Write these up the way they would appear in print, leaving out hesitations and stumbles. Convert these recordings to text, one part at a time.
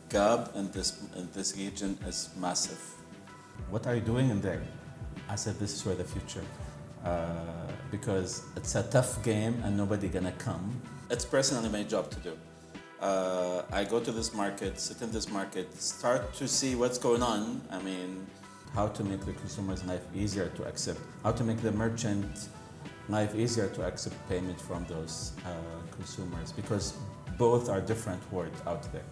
gap in this region is massive. What are you doing in there? I said, this is where the future, because it's a tough game and nobody gonna come. It's personally my job to do. I go to this market, sit in this market, start to see what's going on. I mean, how to make the consumer's life easier to accept, how to make the merchant life easier to accept payment from those consumers, because both are different words out there.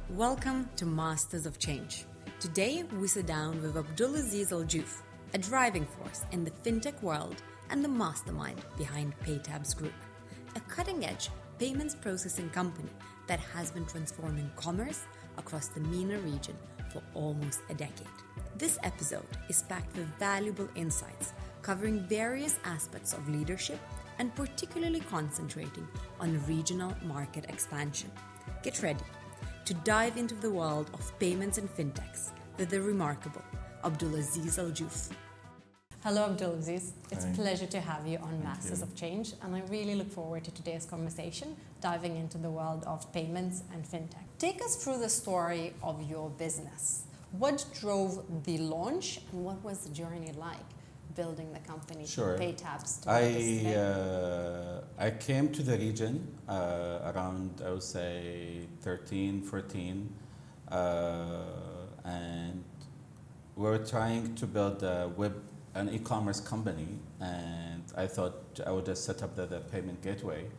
Welcome to Masters of Change. Today we sit down with Abdulaziz Al Jouf, a driving force in the fintech world and the mastermind behind PayTabs Group, a cutting-edge payments processing company that has been transforming commerce across the MENA region for almost a decade. This episode is packed with valuable insights covering various aspects of leadership and particularly concentrating on regional market expansion. Get ready to dive into the world of payments and fintechs with the remarkable Abdulaziz Al Jouf. Hello Abdulaziz, it's a pleasure to have you on Masters of Change, and I really look forward to today's conversation, diving into the world of payments and fintech. Take us through the story of your business. What drove the launch and what was the journey like building the company, PayTabs? I came to the region around, I would say, 13, 14, and we were trying to build an e-commerce company, and I thought I would just set up the payment gateway.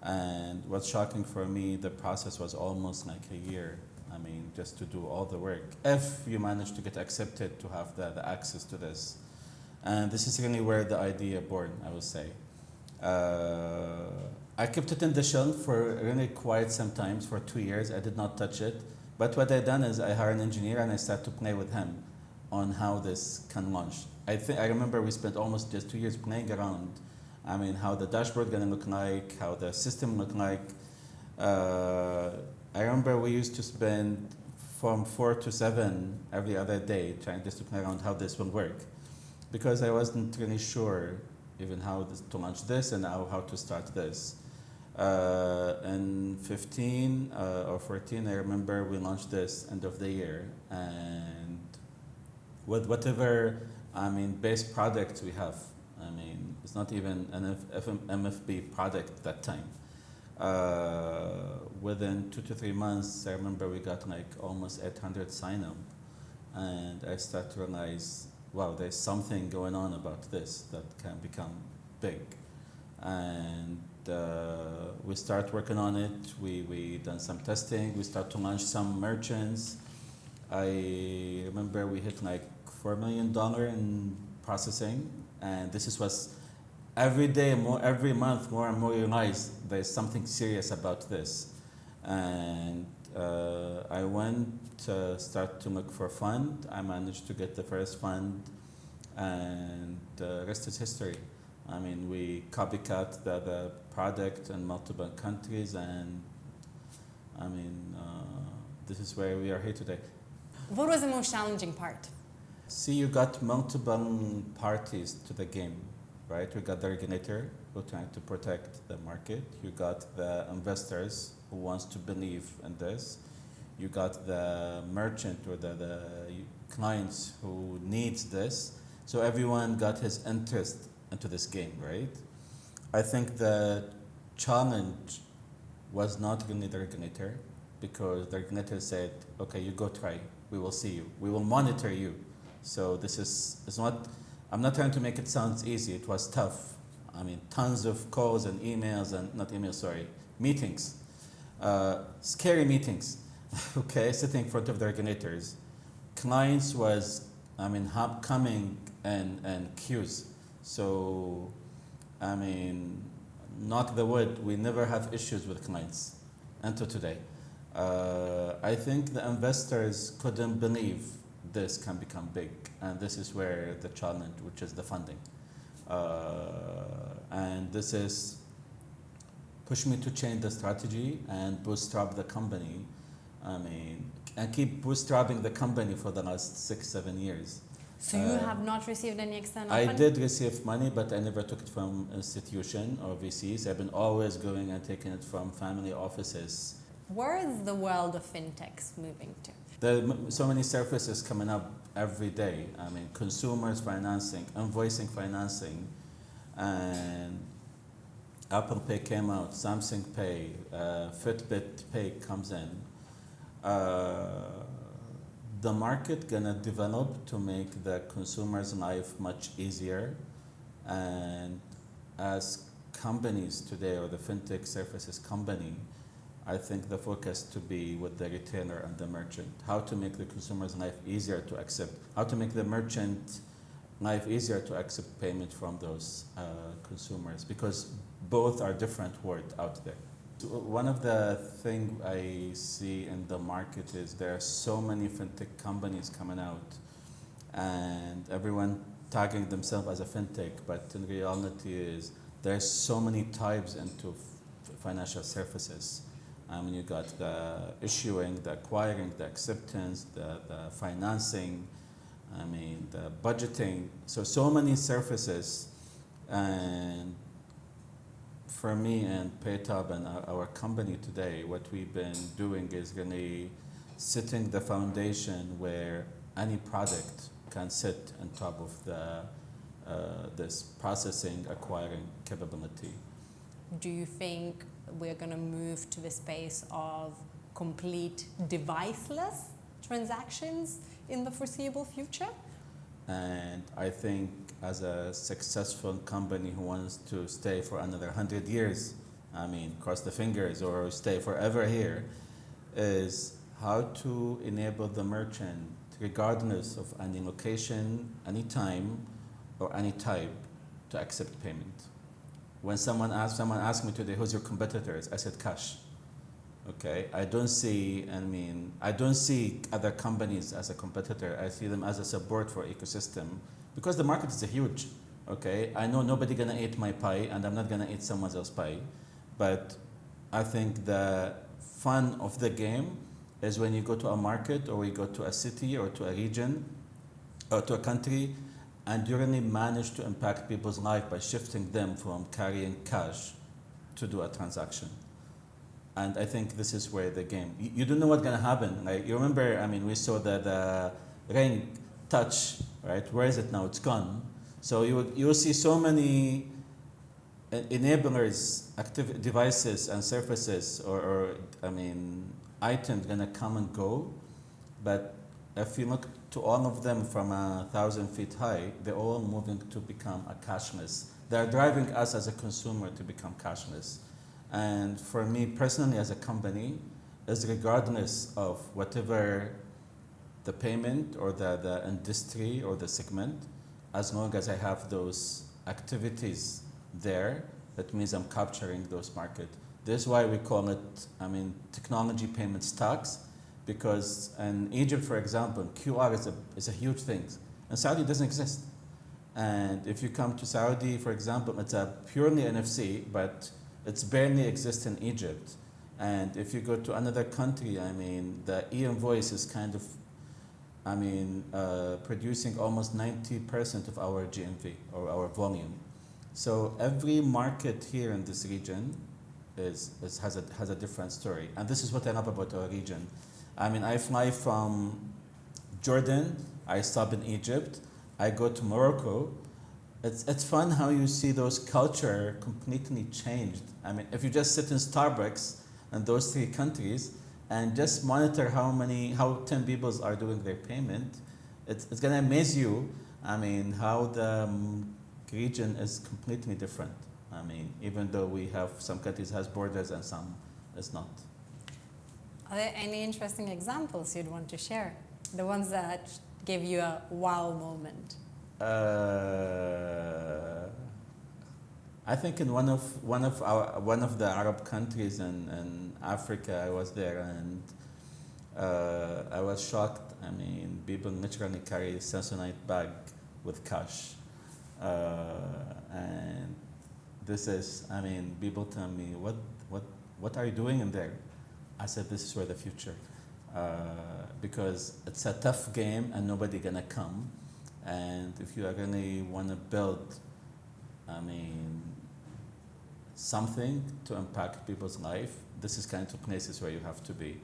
And what's shocking for me, the process was almost like a year. I mean, just to do all the work. If you manage to get accepted to have the access to this. And this is really where the idea born, I would say. I kept it in the shelf for really quite some time, for 2 years. I did not touch it. But what I done is I hired an engineer and I started to play with him on how this can launch. I remember we spent almost just 2 years playing around. I mean, how the dashboard gonna look like, how the system look like. I remember we used to spend from 4 to 7 every other day trying just to play around how this will work, because I wasn't really sure even how to launch this and how to start this. In 15 or 14, I remember we launched this end of the year, and with whatever, I mean, base product we have, I mean, it's not even an MFB product at that time. Within 2 to 3 months, I remember we got like almost 800 sign up, and I started to realize, wow, there's something going on about this that can become big. And we start working on it. We done some testing. We start to launch some merchants. I remember we hit like $4 million in processing, and this was every day, every month, more and more you realize there's something serious about this. And I went to start to look for a fund. I managed to get the first fund, and the rest is history. I mean, we copycat the product in multiple countries, and I mean, this is where we are here today. What was the most challenging part? See, you got multiple parties to the game, right? You got the regulator who trying to protect the market. You got the investors who wants to believe in this. You got the merchant or the clients who needs this. So everyone got his interest into this game, right? I think the challenge was not really the regulator, because the regulator said, okay, you go try, we will see you, we will monitor you. So this is not, I'm not trying to make it sound easy, it was tough. I mean, tons of calls and emails, and not emails, sorry, meetings. Scary meetings, okay, sitting in front of the regulators. Clients was, I mean, coming and queues. So, I mean, knock the wood, we never have issues with clients until today. I think the investors couldn't believe this can become big, and this is where the challenge, which is the funding. And this is pushed me to change the strategy and bootstrap the company. I mean, and keep bootstrapping the company for the last 6-7 years. So you have not received any external I funding? did receive money, but I never took it from institution or VCs. I've been always going and taking it from family offices. Where is the world of fintechs moving to? There are so many services coming up every day. I mean, consumers financing, invoicing financing, and Apple Pay came out, Samsung Pay, Fitbit Pay comes in. The market gonna develop to make the consumer's life much easier, and as companies today, or the fintech services company, I think the focus to be with the retailer and the merchant. How to make the consumer's life easier to accept. How to make the merchant life easier to accept payment from those consumers, because both are different words out there. So one of the things I see in the market is there are so many fintech companies coming out, and everyone tagging themselves as a fintech, but in reality is there's so many types into financial services. I mean, you got the issuing, the acquiring, the acceptance, the financing, I mean, the budgeting. So many services. And for me and PayTab and our company today, what we've been doing is really setting the foundation where any product can sit on top of this processing, acquiring capability. Do you think we're going to move to the space of complete deviceless transactions in the foreseeable future? And I think as a successful company who wants to stay for another 100 years, I mean, cross the fingers, or stay forever here, is how to enable the merchant, regardless of any location, any time, or any type, to accept payment. When someone asked me today, who's your competitors? I said cash. Okay, I don't see other companies as a competitor. I see them as a support for ecosystem, because the market is huge. Okay, I know nobody gonna eat my pie, and I'm not gonna eat someone else's pie, but I think the fun of the game is when you go to a market, or you go to a city, or to a region, or to a country, and you really manage to impact people's life by shifting them from carrying cash to do a transaction. And I think this is where the game, you don't know what's gonna happen. Like, you remember, I mean, we saw the ring touch, right? Where is it now? It's gone. So you will see so many enablers, active devices and surfaces, or items gonna come and go. But if you look to all of them from 1,000 feet high, they're all moving to become a cashless. They're driving us as a consumer to become cashless. And for me personally as a company, is regardless of whatever the payment or the industry or the segment, as long as I have those activities there, that means I'm capturing those markets. This is why we call it, technology payment stacks, because in Egypt, for example, QR is a huge thing. In Saudi, it doesn't exist. And if you come to Saudi, for example, it's a purely NFC, but it's barely exists in Egypt. And if you go to another country, the e-invoice is kind of, producing almost 90% of our GMV, or our volume. So every market here in this region has a different story. And this is what I love about our region. I fly from Jordan, I stop in Egypt, I go to Morocco. It's fun how you see those culture completely changed. If you just sit in Starbucks in those three countries and just monitor how 10 people are doing their payment, it's gonna amaze you, how the region is completely different. Even though we have some countries has borders and some is not. Are there any interesting examples you'd want to share? The ones that gave you a wow moment? I think in one of the Arab countries in Africa, I was there, and I was shocked. People literally carry a Samsonite bag with cash, and this is, people tell me, what are you doing in there? I said, this is where the future, because it's a tough game and nobody gonna come. And if you really want to build, I mean, something to impact people's life, this is kind of places where you have to be.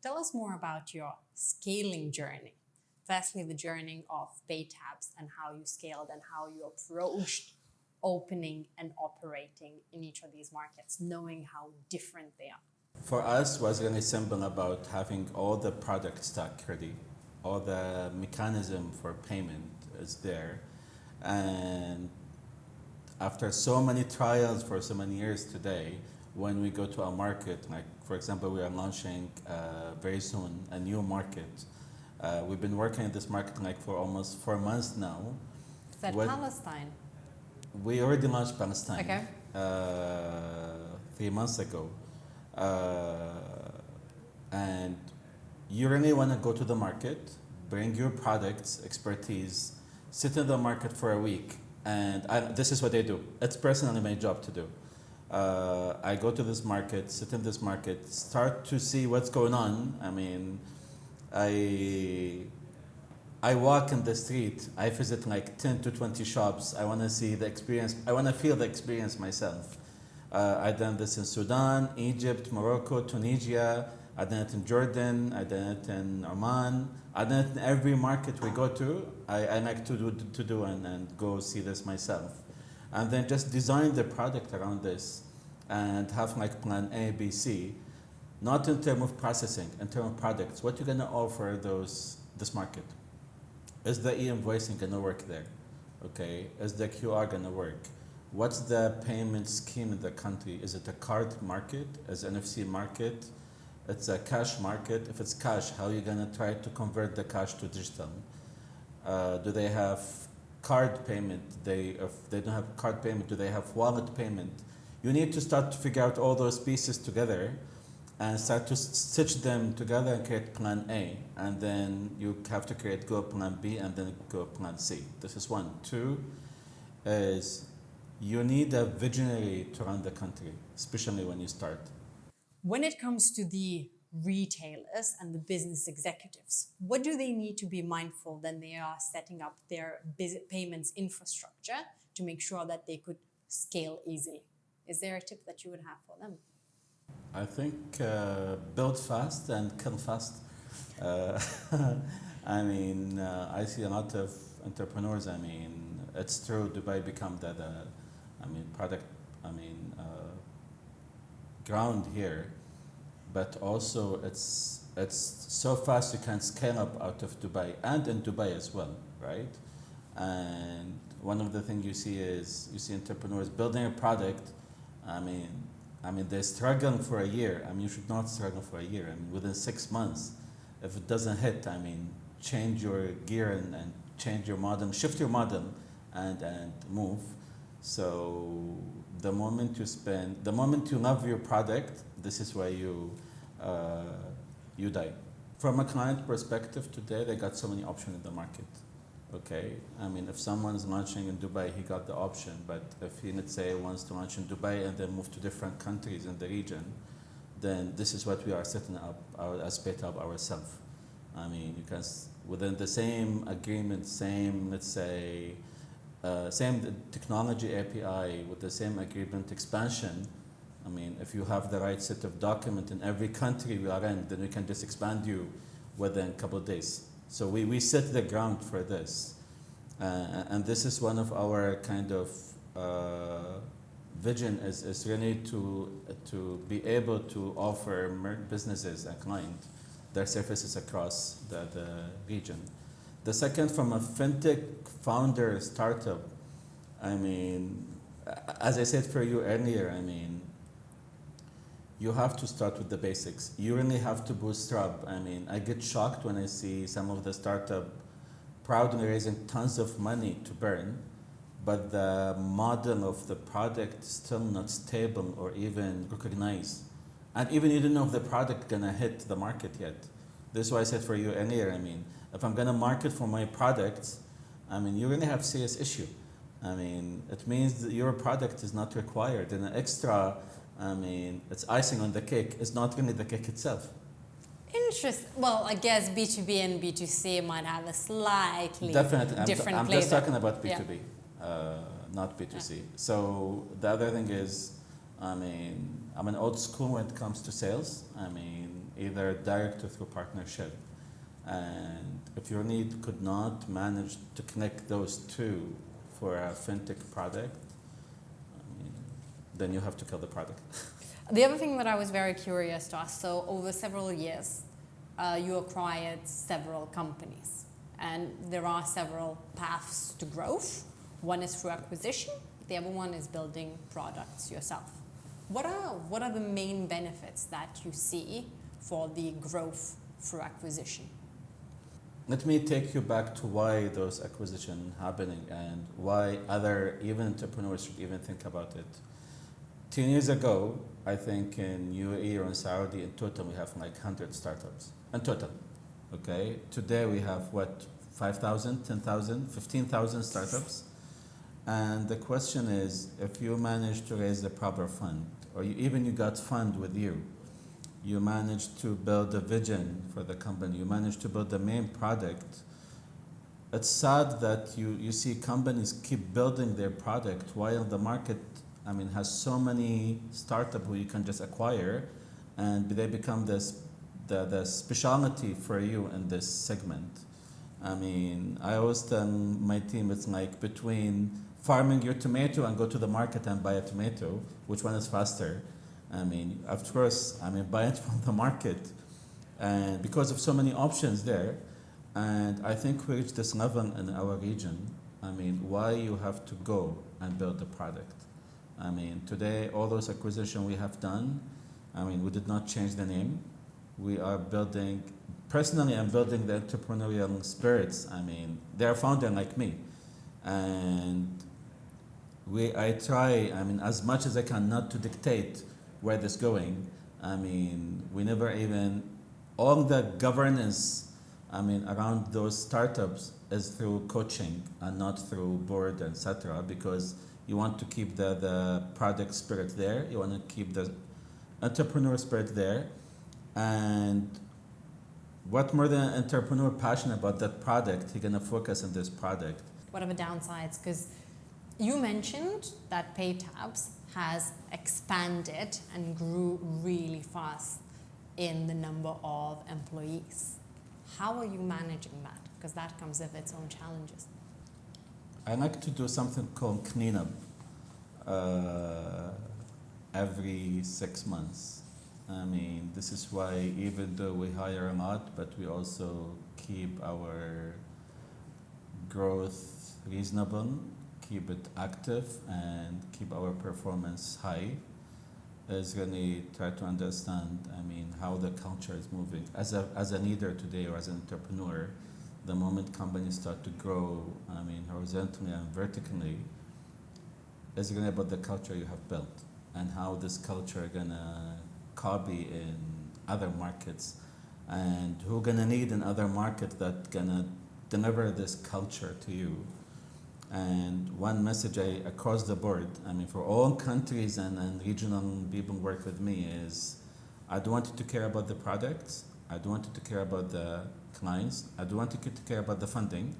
Tell us more about your scaling journey. Firstly, the journey of PayTabs and how you scaled and how you approached opening and operating in each of these markets, knowing how different they are. For us, was really simple about having all the product stack ready, all the mechanism for payment is there, and after so many trials for so many years today, when we go to a market, like for example, we are launching very soon a new market. We've been working in this market like for almost 4 months now. Is that Palestine? We already launched Palestine. Okay. 3 months ago. And you really want to go to the market, bring your products, expertise, sit in the market for a week, and this is what I do. It's personally my job to do. I go to this market, sit in this market, start to see what's going on. I mean, I walk in the street, I visit like 10 to 20 shops. I want to see the experience, I want to feel the experience myself. I've done this in Sudan, Egypt, Morocco, Tunisia. I've done it in Jordan. I've done it in Oman. I've done it in every market we go to. I like to do and go see this myself. And then just design the product around this and have like plan A, B, C, not in terms of processing, in terms of products. What you're going to offer this market? Is the e-invoicing going to work there? Okay. Is the QR going to work? What's the payment scheme in the country? Is it a card market? Is it an NFC market? It's a cash market. If it's cash, how are you going to try to convert the cash to digital? Do they have card payment? If they don't have card payment, do they have wallet payment? You need to start to figure out all those pieces together and start to stitch them together and create plan A. And then you have to go plan B and then go plan C. This is one. Two is you need a visionary to run the country, especially when you start. When it comes to the retailers and the business executives, what do they need to be mindful when they are setting up their payments infrastructure to make sure that they could scale easily? Is there a tip that you would have for them? I think build fast and kill fast. I mean, I see a lot of entrepreneurs. I mean, it's true, Dubai become the product, ground here, but also it's so fast you can scale up out of Dubai and in Dubai as well, right? And one of the things you see entrepreneurs building a product. I mean, they struggle for a year. I mean, you should not struggle for a year. I mean, within 6 months, if it doesn't hit, I mean, change your gear and change your model, shift your model, and move. So the moment you love your product, this is where you die. From a client perspective today, they got so many options in the market. Okay, I mean, if someone's launching in Dubai, he got the option. But if he, let's say, wants to launch in Dubai and then move to different countries in the region, then this is what we are setting up as PayTab ourselves. I mean, you can within the same agreement, same, let's say, same technology API with the same agreement expansion. I mean, if you have the right set of document in every country we are in, then we can just expand you within a couple of days. So we set the ground for this. And this is one of our kind of vision is really to be able to offer businesses and clients their services across the region. The second, from a fintech founder startup, I mean, as I said for you earlier, I mean, you have to start with the basics. You really have to bootstrap. I mean, I get shocked when I see some of the startup proudly raising tons of money to burn, but the model of the product is still not stable or even recognized. And even you don't know if the product gonna hit the market yet. This is why I said for you earlier, I mean, if I'm gonna market for my products, I mean, you really have serious issue. I mean, it means that your product is not required. And extra, I mean, it's icing on the cake. It's not really the cake itself. In Interesting. Well, I guess B2B and B2C might have a slightly Definitely. different I'm flavor. just talking about Yeah. B2B, not B2C. So the other thing is, I'm old school when it comes to sales. Either direct or through partnership. And if your need could not manage to connect those two for a fintech product, then you have to kill the product. The other thing that I was very curious to ask, so over several years, you acquired several companies, and there are several paths to growth. One is through acquisition, the other one is building products yourself. What are the main benefits that you see for the growth through acquisition? Let me take you back to why those acquisitions happening and why other even entrepreneurs should even think about it. 10 years ago, I think in UAE or in Saudi, in total we have like 100 startups. In total, okay? Today we have what, 5,000, 10,000, 15,000 startups. And the question is, if you manage to raise the proper fund, or you got fund with you, you managed to build a vision for the company, you managed to build the main product. It's sad that you see companies keep building their product while the market has so many startups who you can just acquire, and they become the specialty for you in this segment. I always tell my team it's like between farming your tomato and go to the market and buy a tomato, which one is faster? Of course, buy it from the market, and because of so many options there. And I think we reached this level in our region. Why you have to go and build the product? Today, all those acquisitions we have done, we did not change the name. We are building, personally, I'm building the entrepreneurial spirits. They are founder like me. And I try, as much as I can not to dictate where this is going. We never even, all the governance, around those startups is through coaching and not through board, etc. Because you want to keep the product spirit there. You want to keep the entrepreneur spirit there. And what more than an entrepreneur passionate about that product, he's going to focus on this product. What are the downsides? Because you mentioned that PayTabs has expanded and grew really fast in the number of employees. How are you managing that? Because that comes with its own challenges. I like to do something called cleanup every 6 months. This is why even though we hire a lot, but we also keep our growth reasonable, keep it active, and keep our performance high. Is really try to understand, how the culture is moving. As a leader today or as an entrepreneur, the moment companies start to grow, horizontally and vertically, it's really about the culture you have built and how this culture gonna copy in other markets, and who gonna need in other markets that gonna deliver this culture to you. And one message across the board, for all countries and regional people who work with me is, I don't want you to care about the products. I don't want you to care about the clients. I don't want you to care about the funding.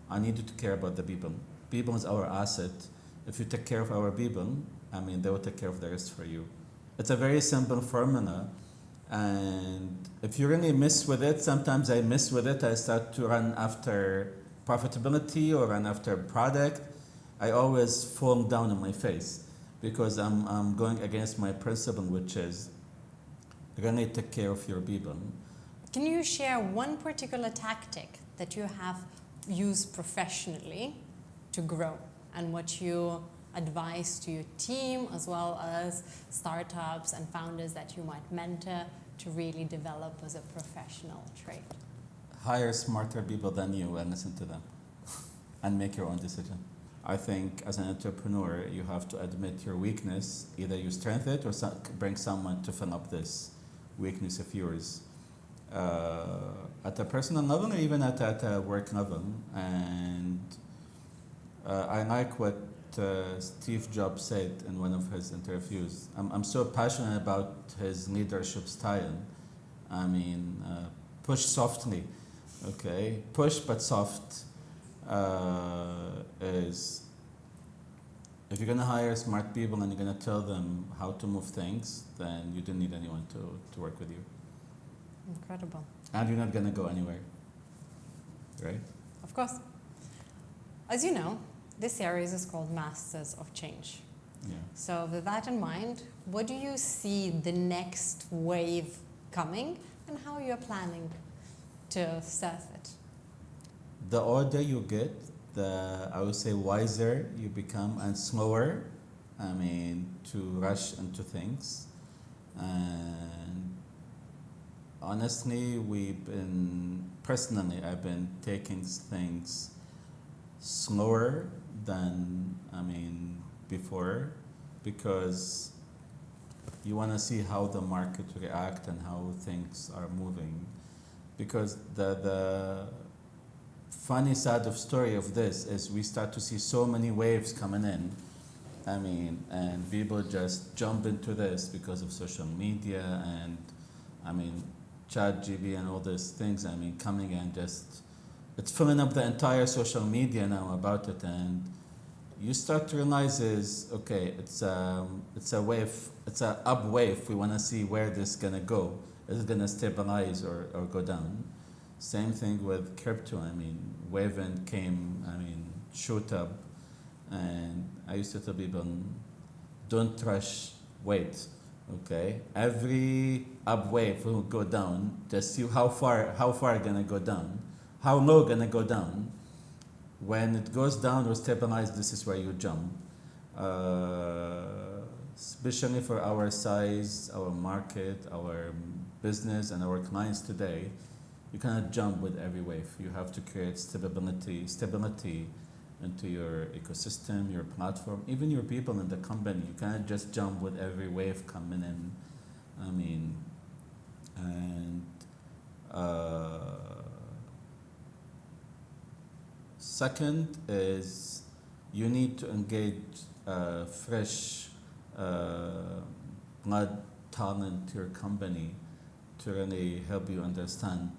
I need you to care about the people. People is our asset. If you take care of our people, they will take care of the rest for you. It's a very simple formula. And if you really miss with it, sometimes I miss with it. I start to run after profitability or run after product. I always fall down on my face because I'm going against my principle, which is really take care of your people. Can you share one particular tactic that you have used professionally to grow, and what you advise to your team as well as startups and founders that you might mentor to really develop as a professional trait? Hire smarter people than you and listen to them and make your own decision. I think as an entrepreneur, you have to admit your weakness. Either you strengthen it or bring someone to fill up this weakness of yours. At a personal level or even at a work level. And I like what Steve Jobs said in one of his interviews. I'm so passionate about his leadership style. push softly, okay? Push but soft is if you're gonna hire smart people and you're gonna tell them how to move things, then you don't need anyone to work with you. Incredible. And you're not gonna go anywhere, right? Of course. As you know, this series is called Masters of Change. Yeah. So with that in mind, what do you see the next wave coming and how you're planning to surf it? The older you get, the, I would say, wiser you become and slower, to rush into things. And honestly, I've been taking things slower than, before, because you want to see how the market react and how things are moving. Because the funny side of story of this is we start to see so many waves coming in. And people just jump into this because of social media and, ChatGPT and all these things, coming and just, it's filling up the entire social media now about it. And you start to realize okay, it's a wave, it's an up wave. We want to see where this is going to go. Is it going to stabilize or go down? Same thing with crypto. Wave came, shoot up. And I used to tell people, don't rush, wait, okay? Every up wave will go down, just see how far gonna go down, how low gonna go down. When it goes down or stabilize, this is where you jump. Especially for our size, our market, our business, and our clients today, you cannot jump with every wave. You have to create stability into your ecosystem, your platform, even your people in the company. You cannot just jump with every wave coming in. Second is you need to engage fresh blood talent to your company to really help you understand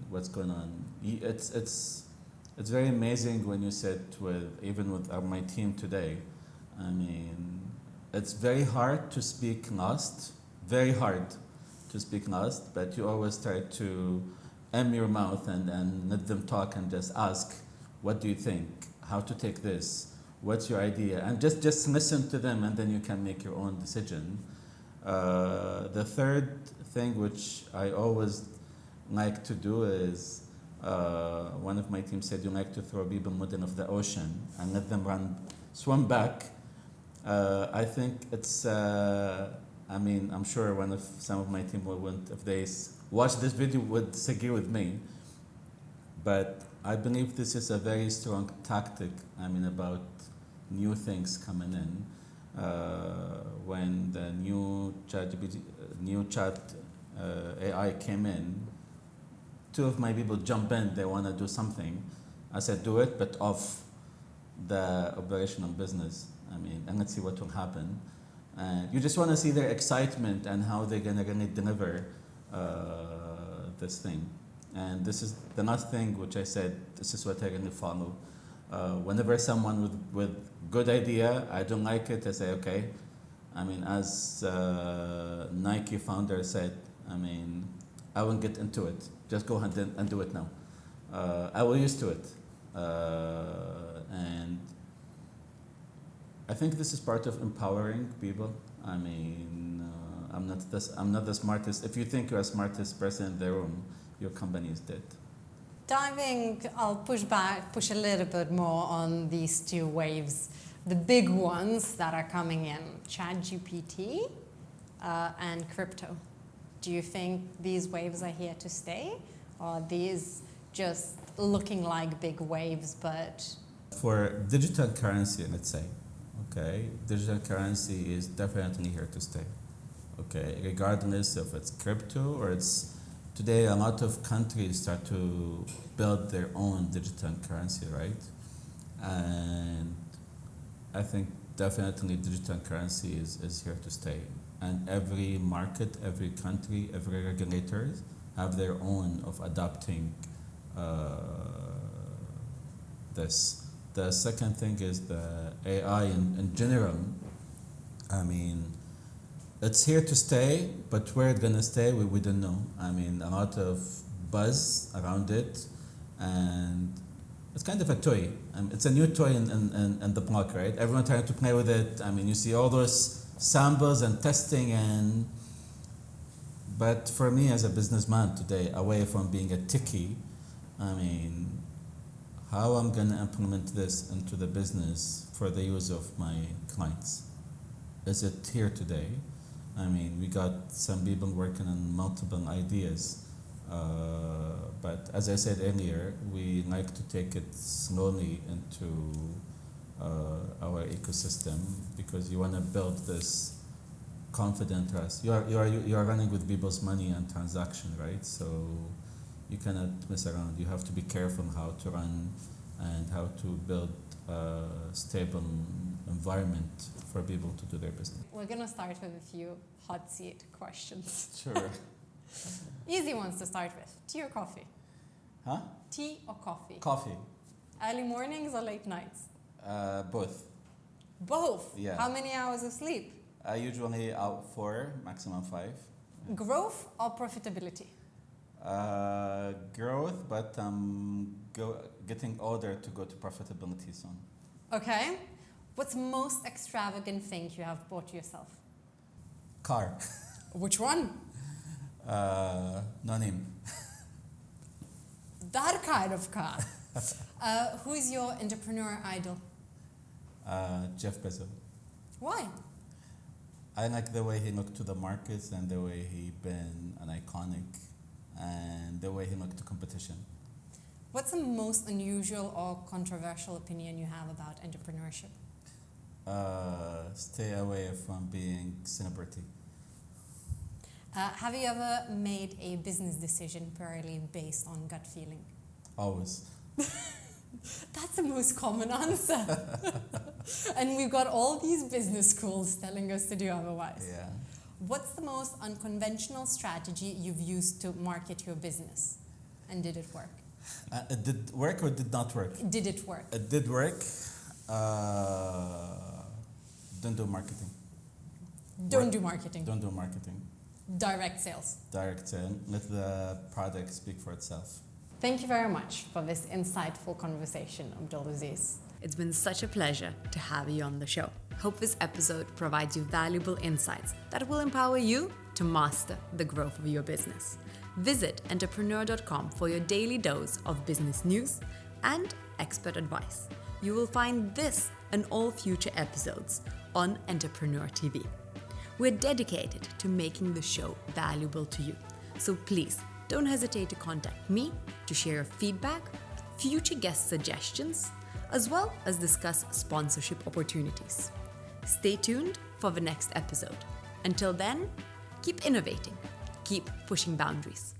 what's going on. It's very amazing when you sit even with my team today. It's very hard to speak last, but you always try to your mouth and let them talk and just ask, what do you think? How to take this? What's your idea? And just listen to them, and then you can make your own decision. The third thing which I always like to do is, one of my team said, you like to throw people in the middle of the ocean and let them swim back. I think it's, I'm sure some of my team if they watch this video, would disagree with me. But I believe this is a very strong tactic, about new things coming in. When the new chat AI came in, two of my people jump in, they want to do something. I said, do it, but off the operational business. And let's see what will happen. And you just want to see their excitement and how they're going to really deliver this thing. And this is the last thing which I said, this is what I really follow. Whenever someone with good idea, I don't like it, I say, okay. As Nike founder said, I won't get into it. Just go ahead and do it now. I will used to it. And I think this is part of empowering people. I'm not the smartest. If you think you're the smartest person in the room, your company is dead. I'll push a little bit more on these two waves, the big ones that are coming in, ChatGPT and crypto. Do you think these waves are here to stay? Or are these just looking like big waves, but... For digital currency, let's say, okay, digital currency is definitely here to stay, okay, regardless if it's crypto or it's... Today, a lot of countries start to build their own digital currency, right? And I think definitely digital currency is here to stay. And every market, every country, every regulator have their own of adopting this. The second thing is the AI in general. I mean, it's here to stay, but where it's gonna stay, we don't know. I mean, a lot of buzz around it, and it's kind of a toy. It's a new toy in the block, right? Everyone trying to play with it. I mean, you see all those samples and testing, but for me as a businessman today, away from being a techie, I mean, how I'm gonna implement this into the business for the use of my clients? Is it here today? I mean, we got some people working on multiple ideas, but as I said earlier, we like to take it slowly into our ecosystem, because you want to build this confident trust. You are running with people's money and transaction, right? So you cannot mess around. You have to be careful how to run and how to build a stable environment for people to do their business. We're going to start with a few hot seat questions. Sure. Easy ones to start with. Tea or coffee? Huh? Tea or coffee? Coffee. Early mornings or late nights? Both. Both? Yeah. How many hours of sleep? Usually out 4, maximum 5. Growth or profitability? Growth, but getting older to go to profitability soon. Okay. What's the most extravagant thing you have bought yourself? Car. Which one? No name. That kind of car. Who is your entrepreneur idol? Jeff Bezos. Why? I like the way he looked to the markets and the way he been an iconic and the way he looked to competition. What's the most unusual or controversial opinion you have about entrepreneurship? Stay away from being celebrity. Have you ever made a business decision purely based on gut feeling? Always. That's the most common answer. And we've got all these business schools telling us to do otherwise. Yeah. What's the most unconventional strategy you've used to market your business? And did it work? It did work or did not work? Did it work? It did work. Don't do marketing. Don't do marketing. Don't do marketing. Direct sales. Direct sale. Let the product speak for itself. Thank you very much for this insightful conversation, Abdulaziz. It's been such a pleasure to have you on the show. Hope this episode provides you valuable insights that will empower you to master the growth of your business. Visit entrepreneur.com for your daily dose of business news and expert advice. You will find this and all future episodes on Entrepreneur TV. We're dedicated to making the show valuable to you. So please don't hesitate to contact me to share your feedback, future guest suggestions, as well as discuss sponsorship opportunities. Stay tuned for the next episode. Until then, keep innovating, keep pushing boundaries.